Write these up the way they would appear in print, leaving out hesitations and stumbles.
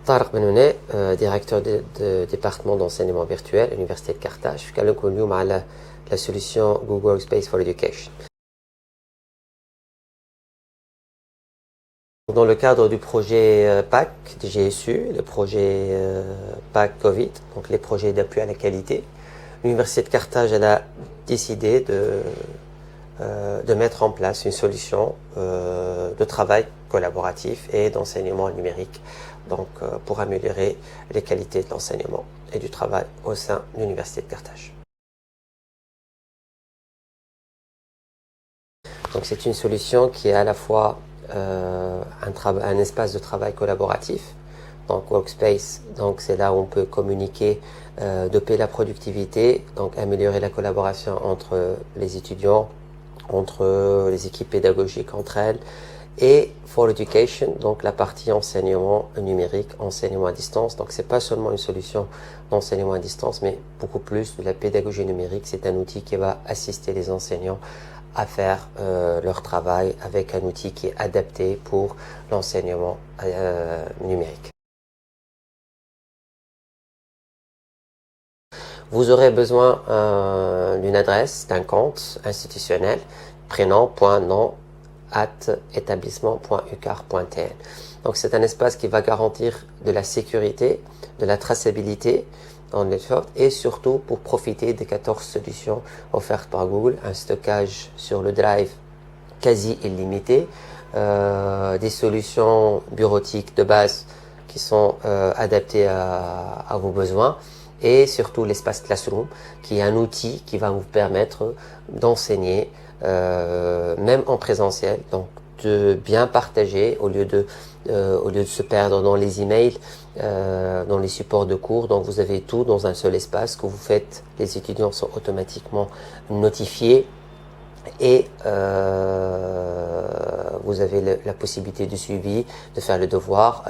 طارق بنوني directeur de département d'enseignement virtuel à l'université de Carthage. Je suis connu la solution Google Workspace for Education. Dans le cadre du projet PAC de GSU, le projet PAC Covid, donc les projets d'appui à la qualité, l'université de Carthage elle a décidé de mettre en place une solution de travail collaboratif et d'enseignement numérique, donc pour améliorer les qualités de l'enseignement et du travail au sein de l'université de Carthage. Donc c'est une solution qui est à la fois un espace de travail collaboratif, donc Workspace, donc c'est là où on peut communiquer, doper la productivité, donc améliorer la collaboration entre les étudiants, entre les équipes pédagogiques entre elles, et for education, donc la partie enseignement numérique, enseignement à distance. Donc c'est pas seulement une solution d'enseignement à distance, mais beaucoup plus de la pédagogie numérique. C'est un outil qui va assister les enseignants à faire leur travail avec un outil qui est adapté pour l'enseignement numérique. Vous aurez besoin d'une adresse, d'un compte institutionnel, prénom.nom@établissement.ucar.tn. Donc c'est un espace qui va garantir de la sécurité, de la traçabilité dans l'effort et surtout pour profiter des 14 solutions offertes par Google, un stockage sur le Drive quasi illimité, des solutions bureautiques de base qui sont adaptées à vos besoins, et surtout l'espace Classroom, qui est un outil qui va vous permettre d'enseigner, même en présentiel, donc de bien partager au lieu de se perdre dans les emails, dans les supports de cours. Donc vous avez tout dans un seul espace que vous faites. Les étudiants sont automatiquement notifiés et vous avez la possibilité de suivi, de faire le devoir,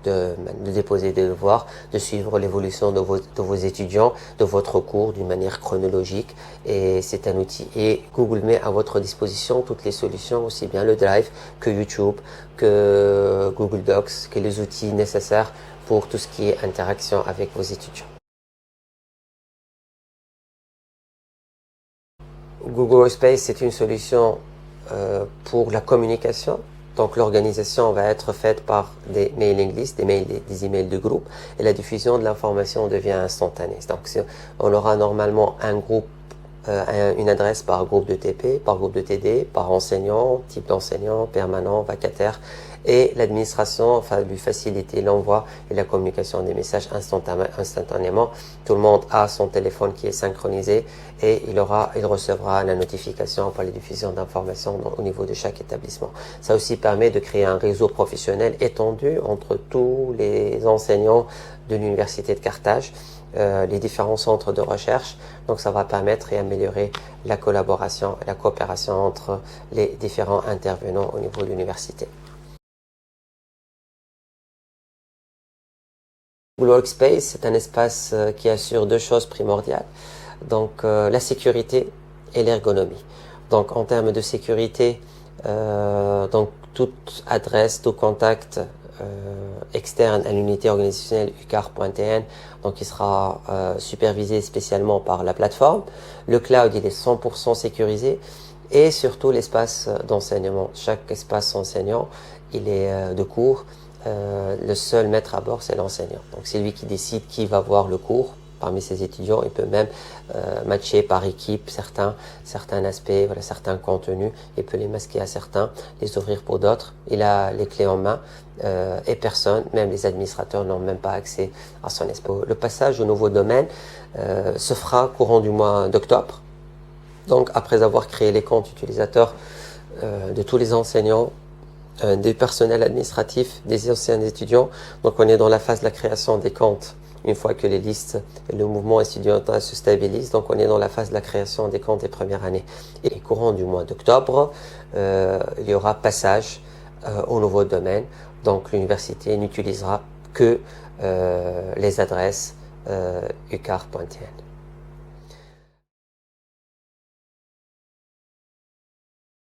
de déposer des devoirs, de suivre l'évolution de vos étudiants, de votre cours d'une manière chronologique. Et c'est un outil. Et Google met à votre disposition toutes les solutions, aussi bien le Drive que YouTube, que Google Docs, que les outils nécessaires pour tout ce qui est interaction avec vos étudiants. Google Workspace, c'est une solution pour la communication. Donc l'organisation va être faite par des mailing lists, des emails de groupe, et la diffusion de l'information devient instantanée. Donc on aura normalement un groupe, une adresse par groupe de TP, par groupe de TD, par enseignant, type d'enseignant, permanent, vacataire, et l'administration va lui faciliter l'envoi et la communication des messages instantanément. Tout le monde a son téléphone qui est synchronisé et il recevra la notification pour la diffusion d'informations au niveau de chaque établissement. Ça aussi permet de créer un réseau professionnel étendu entre tous les enseignants de l'université de Carthage, les différents centres de recherche. Donc ça va permettre et améliorer la collaboration et la coopération entre les différents intervenants au niveau de l'université. Google Workspace, c'est un espace qui assure deux choses primordiales, donc la sécurité et l'ergonomie. Donc en termes de sécurité, donc toute adresse, tout contact externe à l'unité organisationnelle ucar.tn, donc il sera supervisé spécialement par la plateforme. Le cloud, il est 100% sécurisé, et surtout l'espace d'enseignement. Chaque espace enseignant, il est de cours. Le seul maître à bord, c'est l'enseignant. Donc c'est lui qui décide qui va voir le cours parmi ses étudiants. Il peut même matcher par équipe certains aspects, voilà, certains contenus. Il peut les masquer à certains, les ouvrir pour d'autres. Il a les clés en main et personne, même les administrateurs, n'ont même pas accès à son espace. Le passage au nouveau domaine se fera courant du mois d'octobre. Donc après avoir créé les comptes utilisateurs de tous les enseignants, des personnels administratifs, des anciens étudiants. Donc on est dans la phase de la création des comptes une fois que les listes et le mouvement étudiantin se stabilisent. Donc on est dans la phase de la création des comptes des premières années. Et courant du mois d'octobre, il y aura passage au nouveau domaine. Donc l'université n'utilisera que les adresses ucar.tn.